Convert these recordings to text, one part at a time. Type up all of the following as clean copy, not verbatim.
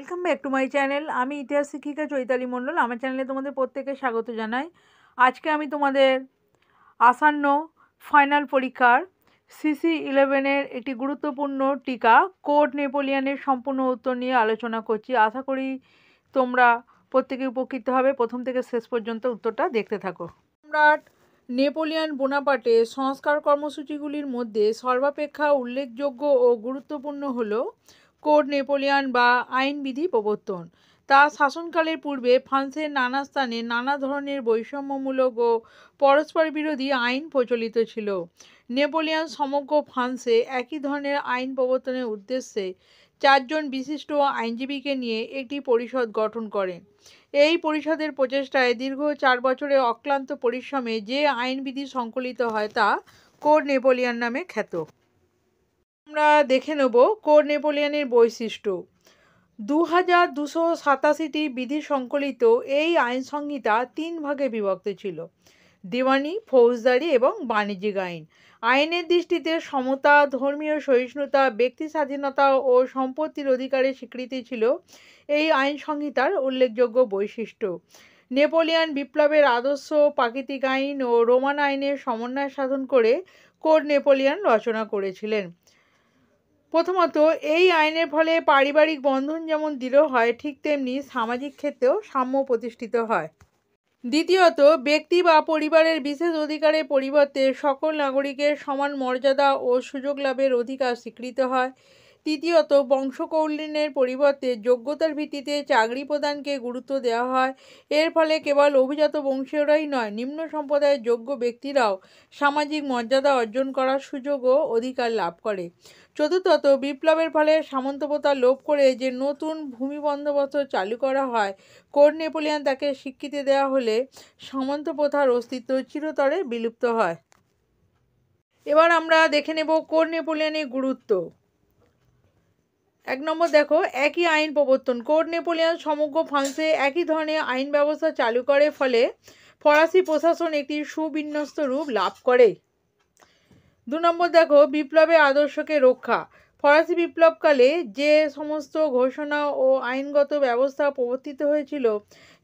Welcome back to my channel. আমি ইতিহাস শিক্ষিকা চৈতালি মণ্ডল। আমার চ্যানেলে তোমাদের প্রত্যেককে স্বাগত জানাই। আজকে আমি তোমাদের আসন্ন ফাইনাল পরীক্ষার CC11-এর একটি গুরুত্বপূর্ণ টিকা কোড নেপোলিয়নের সম্পূর্ণ উত্তর নিয়ে আলোচনা করছি। আশা করি তোমরা প্রত্যেকে উপকৃত হবে। প্রথম থেকে শেষ পর্যন্ত উত্তরটা দেখতে থাকো। সম্রাট নেপোলিয়ন বোনাপার্টের সংস্কার কর্মসূচিগুলির মধ্যে সর্বাপেক্ষা উল্লেখযোগ্য ও গুরুত্বপূর্ণ হল কোড নেপোলিয়ন বা আইনবিধি প্রবর্তন। তার শাসনকালের পূর্বে ফ্রান্সের নানা স্থানে নানা ধরনের বৈষম্যমূলক ও পরস্পর বিরোধী আইন প্রচলিত ছিল। নেপোলিয়ন সমগ্র ফ্রান্সে একই ধরনের আইন প্রবর্তনের উদ্দেশ্যে 4 জন বিশিষ্ট আইনজীবীকে নিয়ে একটি পরিষদ গঠন করেন। এই পরিষদের প্রচেষ্টায় দীর্ঘ 4 বছরের অক্লান্ত পরিশ্রমে যে আইনবিধি সংকলিত হয় তা কোড নেপোলিয়ন নামে খ্যাত। আমরা দেখে নেব কোড নেপোলিয়নের বৈশিষ্ট্য। 2287টি বিধি সংকলিত এই আইন সংহিতা 3 ভাগে বিভক্ত ছিল: দেওয়ানি, ফৌজদারি এবং বাণিজ্যিক আইন। আইনের দৃষ্টিতে সমতা, ধর্মীয় সহিষ্ণুতা, ব্যক্তি স্বাধীনতা ও সম্পত্তির অধিকারের স্বীকৃতি ছিল এই আইন সংহিতার উল্লেখযোগ্য বৈশিষ্ট্য। নেপোলিয়ন বিপ্লবের আদর্শ, প্রাকৃতিক আইন ও রোমান আইনের সমন্বয় সাধন করে কোড নেপোলিয়ন রচনা করেছিলেন। প্রথমত, এই আইনের ফলে পারিবারিক বন্ধন যেমন দৃঢ় হয়, ঠিক তেমনি সামাজিক ক্ষেত্রেও সাম্য প্রতিষ্ঠিত হয়। দ্বিতীয়ত, ব্যক্তি বা পরিবারের বিশেষ অধিকারের পরিবর্তে সকল নাগরিকের সমান মর্যাদা ও সুযোগ লাভের অধিকার স্বীকৃত হয়। তৃতীয়ত, বংশকৌলীনের পরিবর্তে যোগ্যতার ভিত্তিতে চাকরি প্রদানকে গুরুত্ব দেওয়া হয়। এর ফলে কেবল অভিজাত বংশীয়রাই নয়, নিম্ন সম্প্রদায়ের যোগ্য ব্যক্তিরাও সামাজিক মর্যাদা অর্জন করার সুযোগ ও অধিকার লাভ করে। চতুর্থত, বিপ্লবের ফলে সামন্তপ্রথা লোপ করে যে নতুন ভূমি বন্দোবস্ত চালু করা হয়, কোড নেপোলিয়ন তাকে স্বীকৃতি দেওয়া হলে সামন্তপ্রথার অস্তিত্ব চিরতরে বিলুপ্ত হয়। এবার আমরা দেখে নেব কোড নেপোলিয়নের গুরুত্ব। 1 নম্বর দেখো, একই আইন প্রবর্তন। কোড নেপোলিয়ন সমগ্র ফ্রান্সে একই ধরনের আইন ব্যবস্থা চালু করে, ফলে ফরাসি প্রশাসন একটি সুবিন্যস্ত রূপ লাভ করে। 2 নম্বর দেখো, বিপ্লবের আদর্শকে রক্ষা। ফরাসি বিপ্লবকালে যে সমস্ত ঘোষণা ও আইনগত ব্যবস্থা প্রবর্তিত হয়েছিল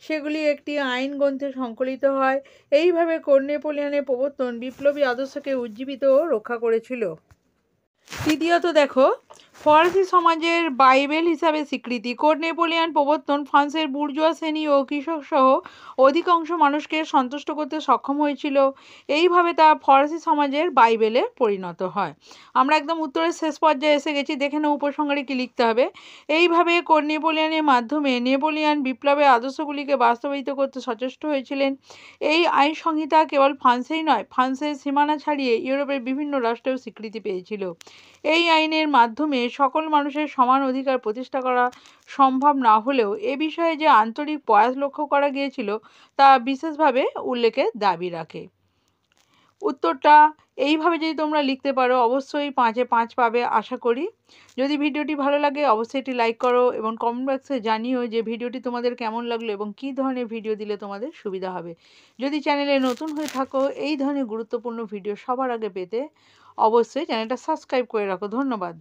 সেগুলি একটি আইন গ্রন্থে সংকলিত হয়। এইভাবে কোড নেপোলিয়নের প্রবর্তন বিপ্লবী আদর্শকে উজ্জীবিত ও রক্ষা করেছিল। তৃতীয়ত দেখো, ফরাসি সমাজের বাইবেল হিসাবে স্বীকৃতি। কোড নেপোলিয়ন প্রবর্তন ফ্রান্সের বুর্জোয়া শ্রেণী ও কৃষক সহ অধিকাংশ মানুষকে সন্তুষ্ট করতে সক্ষম হয়েছিল। এইভাবে তা ফরাসি সমাজের বাইবেলে পরিণত হয়। আমরা একদম উত্তরের শেষ পর্যায়ে এসে গেছি। দেখে নেব উপসংহারে কী লিখতে হবে। এইভাবে কোড নেপোলিয়নের মাধ্যমে নেপোলিয়ন বিপ্লবের আদর্শগুলিকে বাস্তবায়িত করতে সচেষ্ট হয়েছিলেন। এই আইন সংহিতা কেবল ফ্রান্সেই নয়, ফ্রান্সের সীমানা ছাড়িয়ে ইউরোপের বিভিন্ন রাষ্ট্রেও স্বীকৃতি পেয়েছিল। এই আইনের মাধ্যমে সকল মানুষের সমান অধিকার প্রতিষ্ঠা করা সম্ভব না হলেও এ বিষয়ে যে আন্তরিক প্রয়াস লক্ষ্য করা গিয়েছিল তা বিশেষভাবে উল্লেখের দাবি রাখে। উত্তরটা এইভাবে যদি তোমরা লিখতে পারো, অবশ্যই 5-এ 5 পাবে আশা করি। যদি ভিডিওটি ভালো লাগে অবশ্যই এটি লাইক করো এবং কমেন্ট বক্সে জানিও যে ভিডিওটি তোমাদের কেমন লাগলো এবং কী ধরনের ভিডিও দিলে তোমাদের সুবিধা হবে। যদি চ্যানেলে নতুন হয়ে থাকো, এই ধরনের গুরুত্বপূর্ণ ভিডিও সবার আগে পেতে অবশ্যই চ্যানেলটা সাবস্ক্রাইব করে রাখো। ধন্যবাদ।